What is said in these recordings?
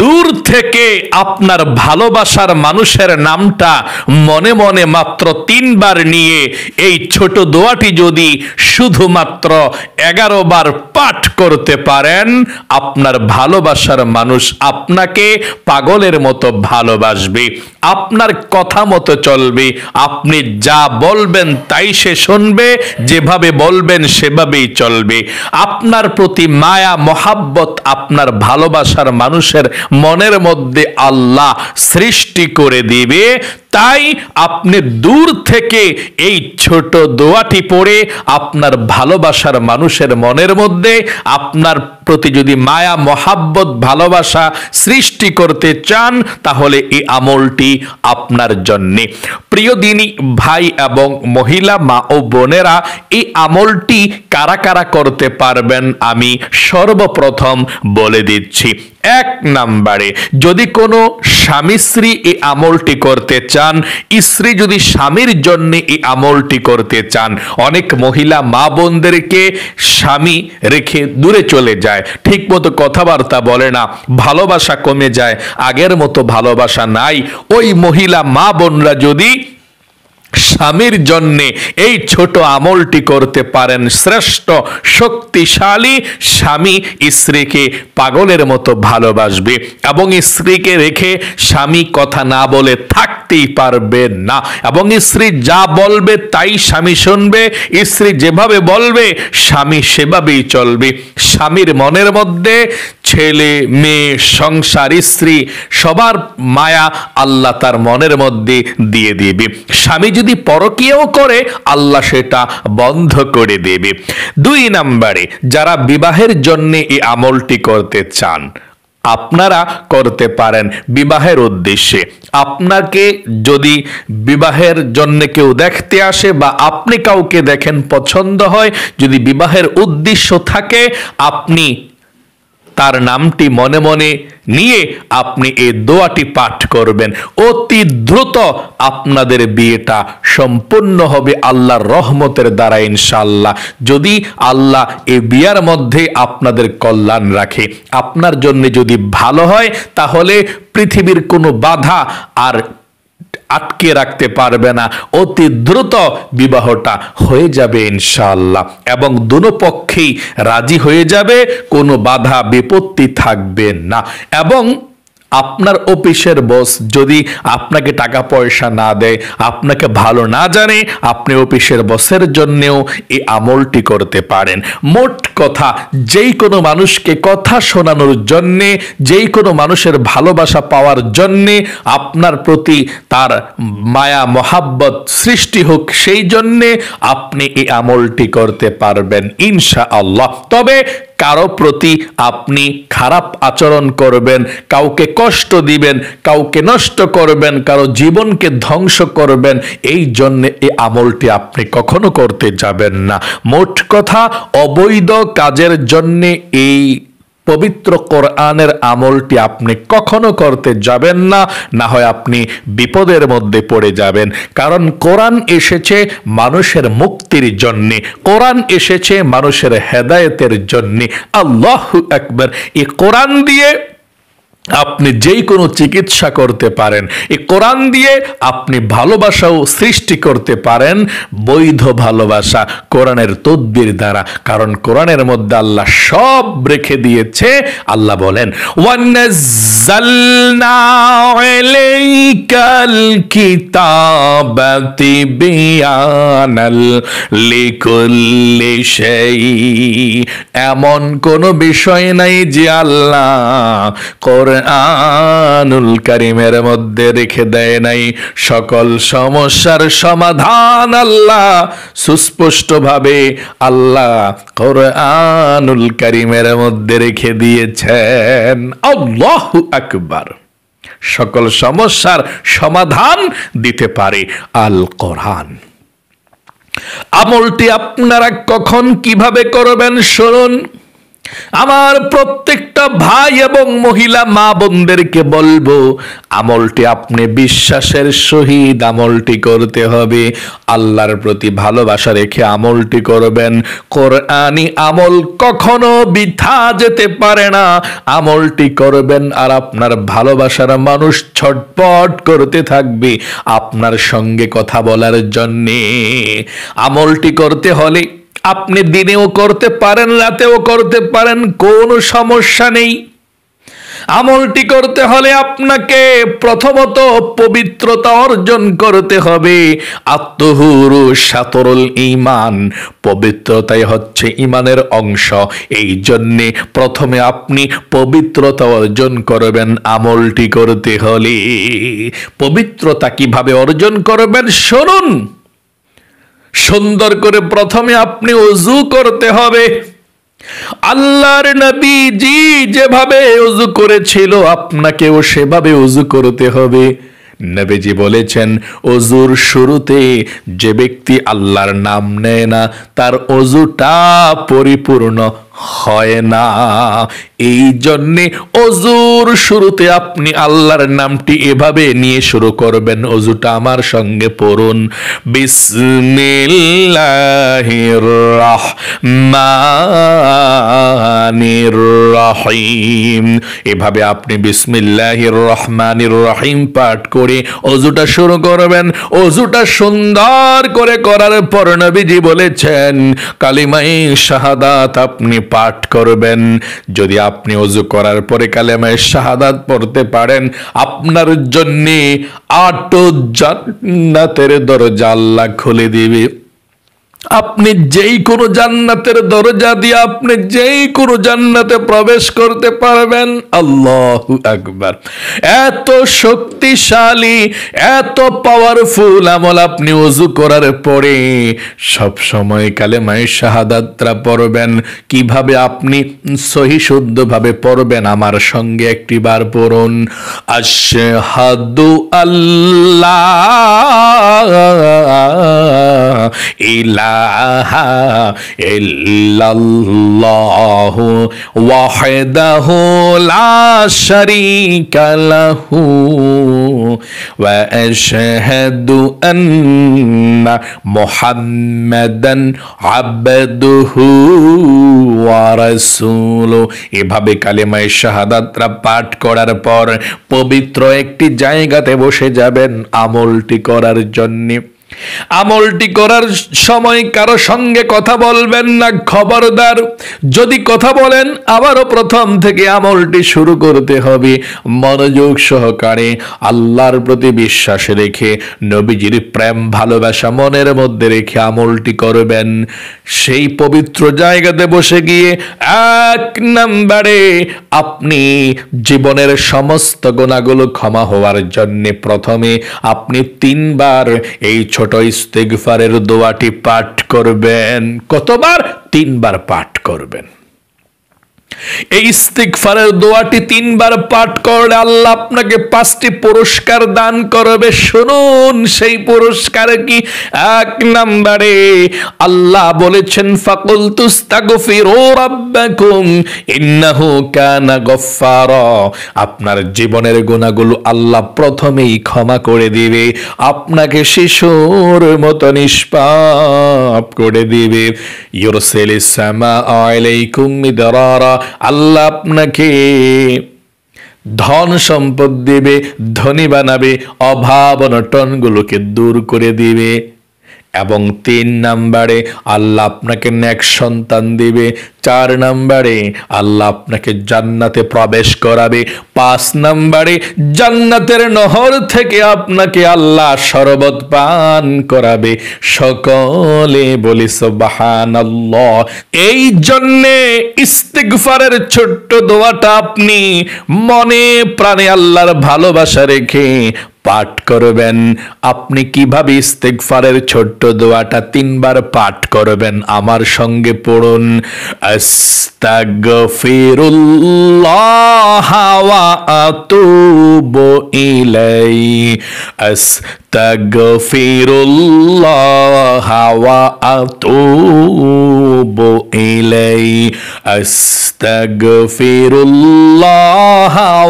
দূর থেকে আপনার ভালোবাসার মানুষের নামটা মনে মনে মাত্র 3 বার নিয়ে এই ছোট দোয়াটি যদি শুধুমাত্র 11 বার পাঠ করতে পারেন, আপনার ভালোবাসার মানুষ আপনাকে পাগলের মতো ভালোবাসবে, আপনার কথা মতো চলবে, আপনি যা বলবেন তাই সে শুনবে, যেভাবে বলবেন সেভাবেই চলবে। আপনার প্রতি মায়া মহাব্বত আপনার ভালোবাসার মানুষের মনের মধ্যে আল্লাহ সৃষ্টি করে দিবে। তাই আপনি দূর থেকে এই ছোট দোয়াটি পড়ে আপনার ভালোবাসার মানুষের মনের মধ্যে আপনার প্রতি যদি মায়া মহাব্বত ভালোবাসা সৃষ্টি করতে চান, তাহলে এই আমলটি আপনার জন্যে। প্রিয় দিনী ভাই এবং মহিলা মা ও বোনেরা, এই আমলটি কারা কারা করতে পারবেন আমি সর্বপ্রথম বলে দিচ্ছি। 1 নম্বরে, যদি কোনো স্বামী স্ত্রী এই আমলটি করতে চান, স্ত্রী যদি স্বামীর জন্য এই আমলটি করতে চান, অনেক মহিলা মা বোনদেরকে স্বামী রেখে দূরে চলে যায়, ঠিক মতো কথাবার্তা বলে না, ভালোবাসা কমে যায়, আগের মতো ভালোবাসা নাই। ওই মহিলা মা বোনরা যদি স্বামীর জন্যে এই ছোট আমলটি করতে পারেন, শ্রেষ্ঠ শক্তিশালী স্বামী স্ত্রীকে পাগলের মতো ভালোবাসবে এবং স্ত্রীকে রেখে স্বামী কথা না বলে থাকতেই পারবে না, এবং স্ত্রী যা বলবে তাই স্বামী শুনবে, স্ত্রী যেভাবে বলবে স্বামী সেভাবেই চলবে। স্বামীর মনের মধ্যে ছেলে মেয়ে সংসার স্ত্রী সবার মায়া আল্লাহ তার মনের মধ্যে দিয়ে দিবে। স্বামী যদি পরকীয়াও করে, আল্লাহ সেটা বন্ধ করে দেবে। 2 নম্বরে, যারা বিবাহের জন্য এই আমলটি করতে চান, আপনারা করতে পারেন বিবাহের উদ্দেশ্যে। আপনাকে যদি বিবাহের জন্য কেউ দেখতে আসে বা আপনি কাউকে দেখেন পছন্দ হয়, যদি বিবাহের উদ্দেশ্য থাকে, আপনি তার নামটি মনে মনে নিয়ে আপনি এই দোয়াটি পাঠ করবেন। অতি দ্রুত আপনাদের বিয়েটা সম্পূর্ণ হবে আল্লাহর রহমতের দ্বারা ইনশাআল্লাহ। যদি আল্লাহ এই বিয়ার মধ্যে আপনাদের কল্যাণ রাখে, আপনার জন্য যদি ভালো হয়, তাহলে পৃথিবীর কোনো বাধা আর আটকে রাখতে পারবে না। অতি দ্রুত বিবাহটা হয়ে যাবে ইনশাআল্লাহ, এবং দুনো পক্ষেই রাজি হয়ে যাবে, কোনো বাধা বিপত্তি থাকবে না। এবং আপনার অফিসের বস যদি আপনাকে টাকা পয়সা না দেয়, আপনাকে ভালো না জানে, আপনি অফিসের বসের জন্যেও এই আমলটি করতে পারেন। মোট কথা, যেই কোনো মানুষকে কথা শোনানোর জন্যে, যেই কোনো মানুষের ভালোবাসা পাওয়ার জন্যে, আপনার প্রতি তার মায়া মহাব্বত সৃষ্টি হোক সেই জন্যে আপনি এই আমলটি করতে পারবেন ইনশাআল্লাহ। তবে কারো প্রতি আপনি খারাপ আচরণ করবেন, কাউকে কষ্ট দিবেন, কাউকে নষ্ট করবেন, কারো জীবনকে ধ্বংস করবেন, এই জন্য এই আমলটি আপনি কখনো করতে যাবেন না। মোট কথা, অবৈধ কাজের জন্য এই পবিত্র কোরআনের আমলটি আপনি কখনো করতে যাবেন না, না হয় আপনি বিপদের মধ্যে পড়ে যাবেন। কারণ কোরআন এসেছে মানুষের মুক্তির জন্যে, কোরআন এসেছে মানুষের হেদায়েতের জন্যে। আল্লাহু আকবার। এই কোরআন দিয়ে আপনি যেই কোনো চিকিৎসা করতে পারেন, এই কোরআন দিয়ে আপনি ভালোবাসাও সৃষ্টি করতে পারেন, বৈধ ভালোবাসা কোরআনের তদবির দ্বারা। কারণ কোরআনের মধ্যে আল্লাহ সব রেখে দিয়েছে। আল্লাহ বলেন, ওয়ানাজ্জালনা আলাইকাল কিতাবা তিবয়ানাল লিকুল্লি শাই। এমন কোনো বিষয় নাই যে আল্লাহ কোরআনুল কারীমের মধ্যে রেখে দেয় নাই। সকল সমস্যার সমাধান আল্লাহ সুস্পষ্টভাবে আল্লাহ কোরআনুল কারীমের মধ্যে রেখে দিয়েছেন। আল্লাহু আকবার। সকল সমস্যার সমাধান দিতে পারে আল কোরআন। আমলটি আপনারা কখন কিভাবে করবেন শুনুন। আমার প্রত্যেকটা ভাই এবং মহিলা মা বোনদেরকে বলবো, আমলটি আপনি বিশ্বাসের সহিত আমলটি করতে হবে। আল্লাহর প্রতি ভালোবাসা রেখে আমলটি করবেন। কোরআনি আমল কখনো বৃথা যেতে পারে না। আমলটি করবেন আর আপনার ভালোবাসার মানুষ ছটপট করতে থাকবে আপনার সঙ্গে কথা বলার জন্যে। আমলটি করতে হলে আপনি দিনেও করতে পারেন, রাতেও করতে পারেন, কোনো সমস্যা নেই। আমলটি করতে হলে আপনাকে প্রথমত পবিত্রতা অর্জন করতে হবে। আত্মহুরু শাতরুল ঈমান, পবিত্রতাই হচ্ছে ঈমানের অংশ। এই জন্যে প্রথমে আপনি পবিত্রতা অর্জন করবেন আমলটি করতে হলে। পবিত্রতা কিভাবে অর্জন করবেন শুনুন। সুন্দর করে প্রথমে আপনি ওযু করতে হবে। আল্লাহর নবীজি যেভাবে ওযু করেছিল আপনাকেও সেভাবে ওযু করতে হবে। নবীজি বলেছেন, ওযুর শুরুতে যে ব্যক্তি আল্লাহর নাম নেয় না তার ওযুটা পরিপূর্ণ হয় না। এই জন্যে ওযুর শুরুতে আপনি আল্লাহর নামটি এভাবে নিয়ে শুরু করবেন। ওযুটা আমার সঙ্গে পড়ুন, বিসমিল্লাহির রহমানির রহিম। এভাবে আপনি বিসমিল্লাহির রহমানির রহিম পাঠ করে ওযুটা শুরু করবেন। ওযুটা সুন্দর করে করার পর নবীজি বলেছেন, কালিমায়ে শাহাদাত আপনি পাঠ করবেন। যদি আপনি ওযু করার পরে কালেমায়ে শাহাদাত পড়তে পারেন, আপনার জন্য 8 জান্নাতের দরজা আল্লাহ খুলে দিবে। আপনি যেই কোনো জান্নাতের দরজা দিয়ে আপনি যেই কোনো জান্নাতে প্রবেশ করতে পারবেন। আল্লাহু আকবার। এত শক্তিশালী, এত পাওয়ারফুল আমল আপনি ওযু করার পরে সব সময় কালেমায়ে শাহাদাতটা পড়বেন। কিভাবে আপনি সহি শুদ্ধভাবে পড়বেন আমার সঙ্গে একটিবার পড়ুন, আশহাদু আল্লাহ ইলাহা ইল্লাল্লাহু ওয়াহদাহু লা শারীকা লাহু ওয়া আশহাদু আন্না মুহাম্মাদান আবদুহু ওয়া রাসূলুহু। এভাবে কালেমায়ে শাহাদাতরা পাঠ করার পর পবিত্র একটি জায়গাতে বসে যাবেন আমলটি করার জন্য। আমলটি করার সময় কারো সঙ্গে কথা বলবেন না, খবরদার। যদি কথা বলেন আবারও প্রথম থেকে আমলটি শুরু করতে হবে। মনোযোগ সহকারে আল্লাহর প্রতি বিশ্বাস রেখে, নবীজির প্রেম ভালোবাসা মনের মধ্যে রেখে আমলটি করবেন। সেই পবিত্র জায়গাতে বসে গিয়ে 1 নম্বরে আপনি জীবনের সমস্ত গুনাহগুলো ক্ষমা হওয়ার জন্য প্রথমে আপনি 3 বার এই ছোট ইস্তিগফারের দোয়াটি পাঠ করবেন। কতবার? 3 বার পাঠ করবেন। এই ইস্তিগফারের দোয়াটি 3 বার পাঠ করলে আল্লাহ আপনাকে 5টি পুরস্কার দান করবে। শুনুন সেই পুরস্কার কি। 1 নম্বরে আল্লাহ বলেছেন, ফাকুলতুস্তাগফিরু রাব্বাকুম ইন্নাহু কানা গফফারা। আপনার জীবনের গুনাহগুলো আল্লাহ প্রথমেই ক্ষমা করে দিবে, আপনাকে শিশুর মতো নিষ্পাপ করে দিবে। ইউরসিলিস সামা আলাইকুম মিদরারা, আল্লাহ আপনাকে ধন সম্পদ দিবে, ধনী বানাবে, অভাব অনটনগুলোকে দূর করে দিবে। এবং 3 নম্বরে আল্লাহ আপনাকে নেক সন্তান দিবে। 4 নম্বরে আল্লাহ আপনাকে জান্নাতে প্রবেশ করাবে। 5 নম্বরে জান্নাতের নহর থেকে আপনাকে আল্লাহ শরবত পান করাবে। সকলে বলি সুবহানাল্লাহ। এই জন্যে ইস্তিগফারের ছোট্ট দোয়াটা আপনি মনে প্রাণে আল্লাহর ভালোবাসা রেখে পাঠ করবেন। আপনি কিভাবে ইস্তিগফারের ছোট্ট দোয়াটা 3 বার পাঠ করবেন আমার সঙ্গে পড়ুন, আস্তাগফিরুল্লাহ ওয়া আতুবু ইলাইহি, আস্তাগফিরুল্লাহ ওয়া আতুবু ইলাইহি, আস্তাগফিরুল্লাহ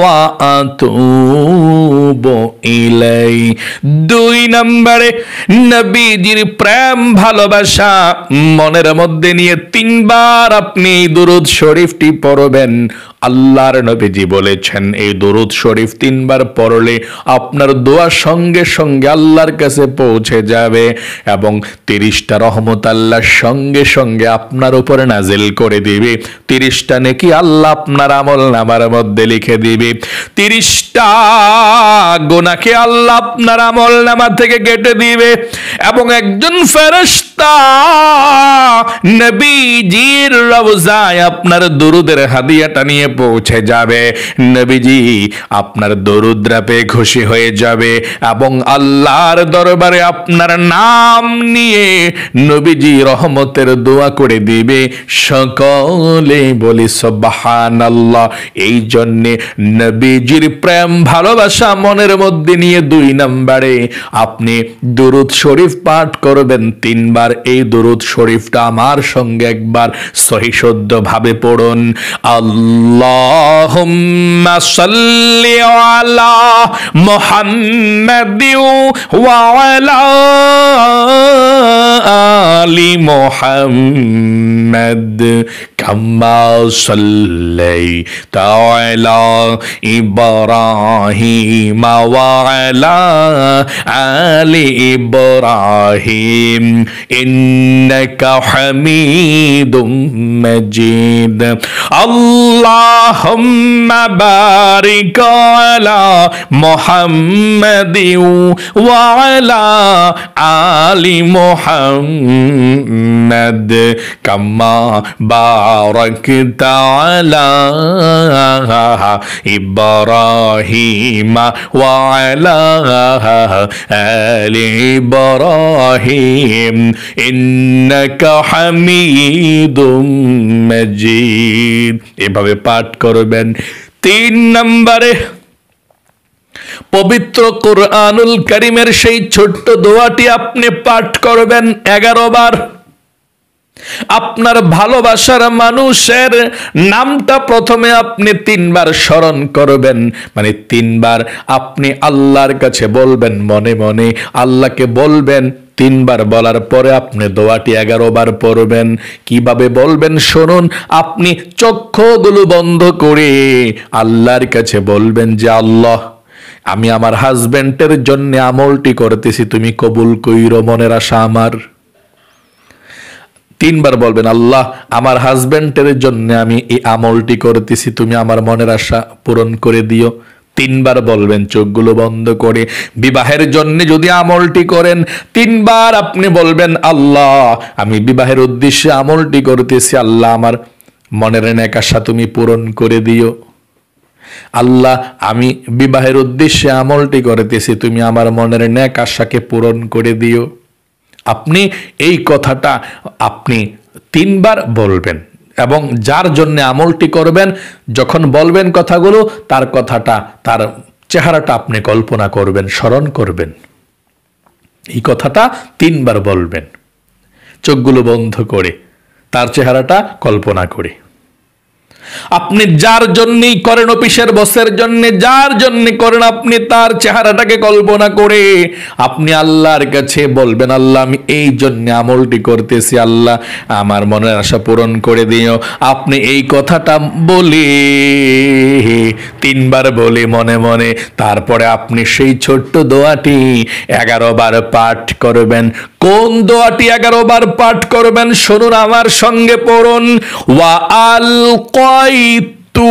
ওয়া আতুবু ইলাইহি। 2 নম্বরে নবীজির প্রেম ভালোবাসা মনের মধ্যে নিয়ে 3 বার আপনি এই দুরূদ শরীফটি পড়বেন। আল্লাহর নবীজি বলেছেন এই দুরূদ শরীফ 3 বার পড়লে আপনার দোয়া সঙ্গে সঙ্গে আল্লাহর কাছে পৌঁছে যাবে এবং 30টা রহমত আল্লাহ সঙ্গে সঙ্গে আপনার উপরে নাজিল করে দিবে। 30টা নেকি আল্লাহ আপনার আমলনামার মধ্যে লিখে দিবে। 30টা গুনাহকে আল্লাহ আপনার আমলনামা থেকে কেটে দিবে এবং একজন ফেরেশতা নবীজির রওজায় আপনার দুরূদের হাদিয়াটা নিয়ে পৌঁছে যাবে। নবীজি আপনার দরুদরা পেয়ে খুশি হয়ে যাবে এবং আল্লাহর দরবারে আপনার নাম নিয়ে নবীজি রহমতের দোয়া করে দিবে। সকলে বলি সুবহানাল্লাহ। এই জন্যে নবীজির প্রেম ভালোবাসা মনের মধ্যে নিয়ে 2 নম্বরে আপনি দুরূদ শরীফ পাঠ করবেন 3 বার। এই দুরূদ শরীফটা আমার সঙ্গে একবার সহি শুদ্ধ ভাবে পড়ুন। আল্লাহুম্মা সাল্লি আলা মুহাম্মাদি ওয়া আলা আলি মুহাম্মাদ কামা সাল্লাইতা আলা ইব্রাহিম ওয়া আলা আলি ইব্রাহিম ইন্নাকা হামিদুম মাজিদ। আল্লাহুম্মা বারিক আলা মুহাম্মাদি ওয়া আলা আলি মুহাম্মাদ কামা বারাকতা আলা ইব্রাহিম ওয়া আলা আলি ইব্রাহিম ইন্নাকা হামিদুম মাজিদ। এভাবে পাঠ করবেন। 3 নম্বরে পবিত্র কুরআনুল কারীমের সেই ছোট্ট দোয়াটি আপনি পাঠ করবেন 11 বার। আপনার ভালোবাসার মানুষের নামটা প্রথমে আপনি 3 বার স্মরণ করবেন, মানে 3 বার আপনি আল্লাহর কাছে বলবেন মনে মনে, আল্লাহকে বলবেন। 3 বার বলার পরে আপনি দোয়াটি 11 বার পড়বেন। কিভাবে বলবেন শুনুন। আপনি চক্ষুগুলো বন্ধ করে আল্লাহর কাছে বলবেন যে আল্লাহ, আমি আমার হাজবেন্ডের জন্য আমলটি করতেছি, তুমি কবুল কইরো মনের আশা আমার। 3 বার বলবেন আল্লাহ, আমার হাজবেন্ডের জন্য আমি এই আমলটি করতেছি, তুমি আমার মনের আশা পূরণ করে দিও। 3 বার বলবেন চোখগুলো বন্ধ করে। বিবাহের জন্য যদি আমলটি করেন 3 বার আপনি বলবেন আল্লাহ, আমি বিবাহের উদ্দেশ্যে আমলটি করতেছি, আল্লাহ আমার মনের নেক আশা তুমি পূরণ করে দিও। আল্লাহ, আমি বিবাহের উদ্দেশ্যে আমলটি করতেছি, তুমি আমার মনের নেক আশাকে পূরণ করে দিও। আপনি এই কথাটা আপনি 3 বার বলবেন এবং যার জন্য আমলটি করবেন যখন বলবেন কথাগুলো, তার কথাটা, তার চেহারাটা আপনি কল্পনা করবেন, স্মরণ করবেন। এই কথাটা 3 বার বলবেন চোখগুলো বন্ধ করে, তার চেহারাটা কল্পনা করে। আপনি যার জন্যই করেন, অফিসের বসের জন্য যার জন্য করেন, আপনি তার চেহারাটাকে কল্পনা করে আপনি আল্লাহর কাছে বলবেন আল্লাহ, আমি এই জন্য আমলটি করতেছি, আল্লাহ আমার মনের আশা পূরণ করে দিও। আপনি এই কথাটা বলে 3 বার বলে মনে মনে তারপরে আপনি সেই ছোট্ট দোয়াটি 11 বার পাঠ করবেন। কোন দোয়াটি 11 বার পাঠ করবেন শুনুন, আমার সঙ্গে পড়ুন। ওয়া আলকাইতু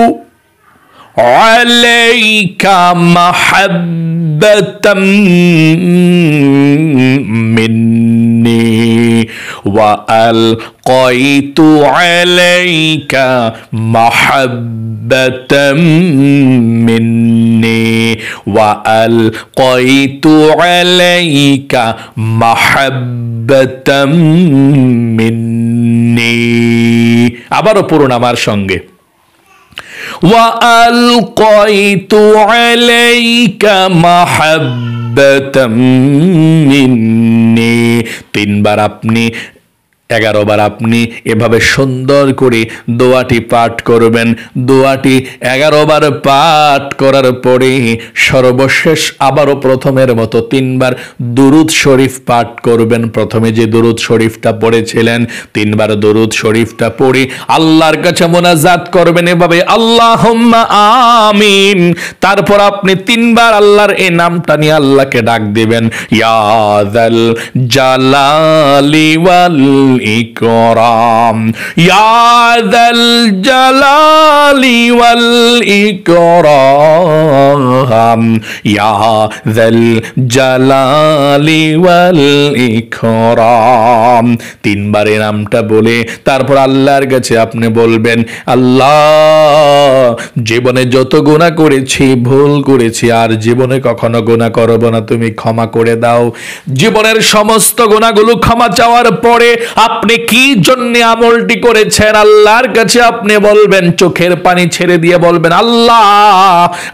আলাইকা মাহাব্বাতাম মিন্নি ওয়া আলকাইতু আলাইকা মাহাব্বাতাম মিন্নি ওয়া আলকাইতু আলাইকা মাহাব্বাতাম মিন্নি। আবারও পড়ুন আমার সঙ্গে। ওয়া আলকাইতু আলাইকা মাহাব্বাতাম মাহাব্বাতাম মিন্নি। 3 বার আপনি 11 বার আপনি এভাবে সুন্দর করে দোয়াটি পাঠ করবেন। দোয়াটি 11 বার পাঠ করার পরে সর্বশেষ আবারও প্রথমের মতো 3 বার দুরুদ শরীফ পাঠ করবেন। প্রথমে যে দুরুদ শরীফটা পড়েছিলেন 3 বার দুরুদ শরীফটা পড়ে আল্লাহর কাছে মোনাজাত করবেন এভাবে, আল্লাহুম্মা আমিন। তারপর আপনি 3 বার আল্লাহর এই নামটা নিয়ে আল্লাহকে ডাক দিবেন, ইয়া যাল জালালি ওয়াল ইকরাম, ইয়া যাল জালালি ওয়াল ইকরাম, ইয়া যাল জালালি ওয়াল ইকরাম। 3 বার এই নামটা বলে তারপর আল্লাহর কাছে আপনি বলবেন, আল্লাহ জীবনে যত গুনাহ করেছি, ভুল করেছি, আর জীবনে কখনো গুনাহ করব না, তুমি ক্ষমা করে দাও। জীবনের সমস্ত গুনাহগুলো ক্ষমা চাওয়ার পরে আপনি কি জন্য আমলটি করেছেন আল্লাহর কাছে আপনি বলবেন, চোখের পানি ছেড়ে দিয়ে বলবেন, আল্লাহ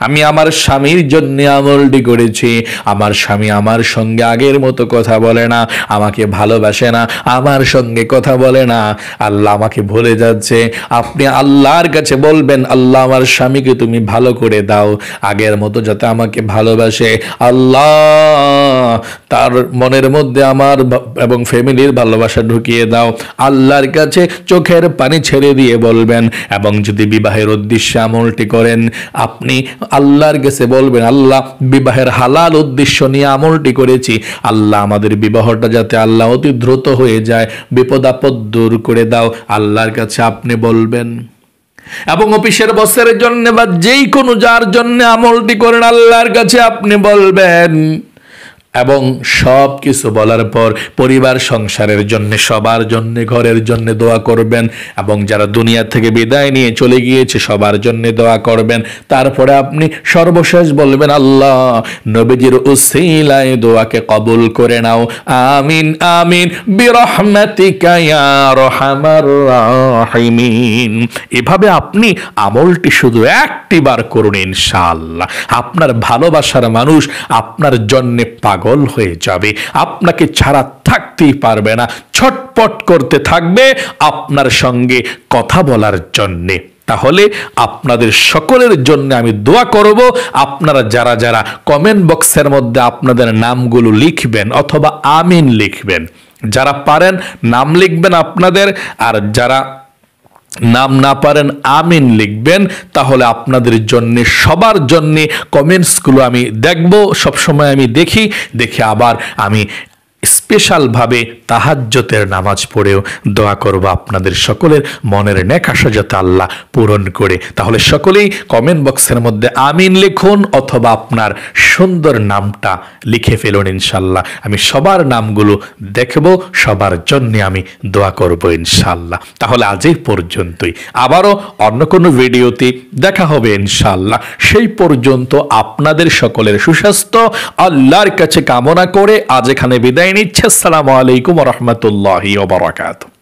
আমি আমার স্বামীর জন্য আমলটি করেছি। আমার স্বামী আমার সঙ্গে আগের মতো কথা বলে না, আমাকে ভালোবাসে না, আমার সঙ্গে কথা বলে না, আল্লাহ আমাকে ভুলে যাচ্ছে। আপনি আল্লাহর কাছে বলবেন, আল্লাহ আমার স্বামীকে তুমি ভালো করে দাও, আগের মতো যাতে আমাকে ভালোবাসে। আল্লাহ তার মনের মধ্যে আমার এবং ফ্যামিলির ভালোবাসা ঢুকিয়ে দাও। আল্লাহর কাছে চোখের পানি ছেড়ে দিয়ে বলবেন। এবং যদি বিবাহের উদ্দেশ্যে আমলটি করেন আপনি আল্লাহর কাছে বলবেন, আল্লাহ বিবাহের হালাল উদ্দেশ্য নিয়ে আমলটি করেছি, আল্লাহ আমাদের বিবাহটা যাতে আল্লাহ অতি দ্রুত হয়ে যায়, বিপদ আপদ দূর করে দাও, আল্লাহর কাছে আপনি বলবেন। এবং অফিসের বসের জন্য বা যেই কোনো যার জন্য আমলটি করেন আল্লাহর কাছে আপনি বলবেন। এবং সব কিছু বলার পর পরিবার সংসারের জন্য, সবার জন্য, ঘরের জন্য দোয়া করবেন। এবং যারা দুনিয়া থেকে বিদায় নিয়ে চলে গিয়েছে সবার জন্য দোয়া করবেন। তারপরে আপনি সর্বশেষ বলবেন, আল্লাহ নবীজির উসিলায় দোয়াকে কবুল করে নাও, আমিন আমিন বিরহমাতিকা ইয়া আরহামার রাহিমিন। এভাবে আপনি আমলটি শুধু একটি বার করুন, ইনশাআল্লাহ আপনার ভালোবাসার মানুষ আপনার জন্য পাগল হয়ে যাবে, আপনাকে ছাড়া থাকতেই পারবে না, ছটপট করতে থাকবে আপনার সঙ্গে কথা বলার জন্যে। তাহলে আপনাদের সকলের জন্য আমি দোয়া করব। আপনারা যারা যারা কমেন্ট বক্সের মধ্যে আপনাদের নামগুলো লিখবেন অথবা আমিন লিখবেন, যারা পারেন নাম লিখবেন আপনাদের, আর যারা নাম না পারেন আমিন লিখবেন। তাহলে আপনাদের জন্য, সবার জন্য কমেন্টসগুলো আমি দেখব, সবসময় আমি দেখি আবার আমি স্পেশালভাবে তাহাজ্জুদের নামাজ পড়েও দোয়া করব আপনাদের সকলের মনের নেক আশা যাতে আল্লাহ পূরণ করে। তাহলে সকলেই কমেন্ট বক্সের মধ্যে আমিন লিখুন অথবা আপনার সুন্দর নামটা লিখে ফেলুন, ইনশাল্লাহ আমি সবার নামগুলো দেখব, সবার জন্য আমি দোয়া করব ইনশাল্লাহ। তাহলে আজ এই পর্যন্তই, আবারও অন্য কোনো ভিডিওতে দেখা হবে ইনশাল্লাহ। সেই পর্যন্ত আপনাদের সকলের সুস্বাস্থ্য আল্লাহর কাছে কামনা করে আজ এখানে বিদায় নিচ্ছে। আসসালামু আলাইকুম ওয়া রাহমাতুল্লাহি ওয়া বারাকাতুহু।